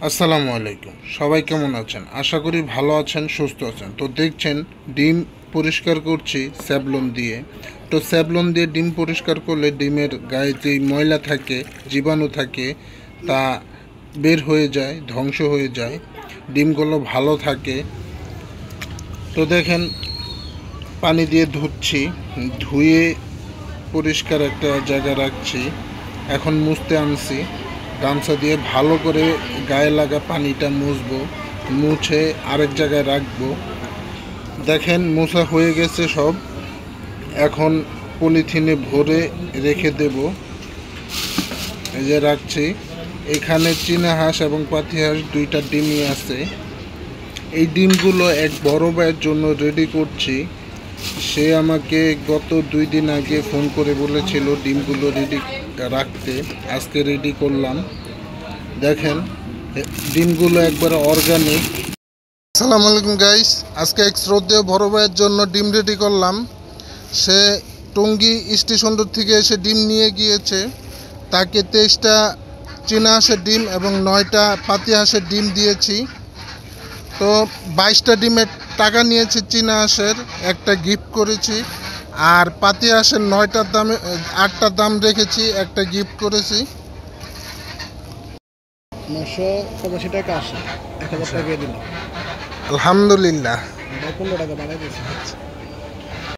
আসসালামু আলাইকুম। সবাই কেমন আছেন? আশা করি ভালো আছেন, সুস্থ আছেন। তো দেখছেন ডিম পরিষ্কার করছি স্যাভলন দিয়ে। তো স্যাভলন দিয়ে ডিম পরিষ্কার করলে ডিমের গায়ে যেই ময়লা থাকে, জীবাণু থাকে, তা বের হয়ে যায়, ধ্বংস হয়ে যায়, ডিমগুলো ভালো থাকে। তো দেখেন পানি দিয়ে ধুচ্ছি, ধুয়ে পরিষ্কার একটা জায়গা রাখছি। এখন মুছতে আনছি, গামছা দিয়ে ভালো করে গায়ে লাগা পানিটা মুছবো, মুছে আরেক জায়গায় রাখবো। দেখেন মোছা হয়ে গেছে সব। এখন পলিথিনে ভরে রেখে দেব। এই যে রাখছি। এখানে চীনা হাঁস এবং পাতি হাঁস দুইটা ডিমই আছে। এই ডিমগুলো এক বড় ভাইয়ের জন্য রেডি করছি। সে আমাকে গত 2 দিন আগে ফোন করে বলেছিল ডিমগুলো রেডি রাখতে। আজকে রেডি করলাম। দেখেন ডিমগুলো একবারে অর্গানিক। আসসালামু আলাইকুম গাইস, আজকে এক শ্রদ্ধেয় বড় ভাইয়ের জন্য ডিম রেডি করলাম। সে টঙ্গী স্টেশন থেকে এসে ডিম নিয়ে গিয়েছে। তাকে 23টা চীনা হাঁসের ডিম এবং 9টা পাতি হাঁসের ডিম দিয়েছি। তো 22টা ডিমের টাকা নিয়েছি চীনা হাঁসের, একটা গিফট করেছি। আর পাতি হাঁসের 9টার দামে 8টার দাম রেখেছি, একটা গিফট করেছি। 985 টাকা আসে, 1000 টাকা দিল। আলহামদুলিল্লাহ। 15 টাকা বাড়াই দিয়েছে।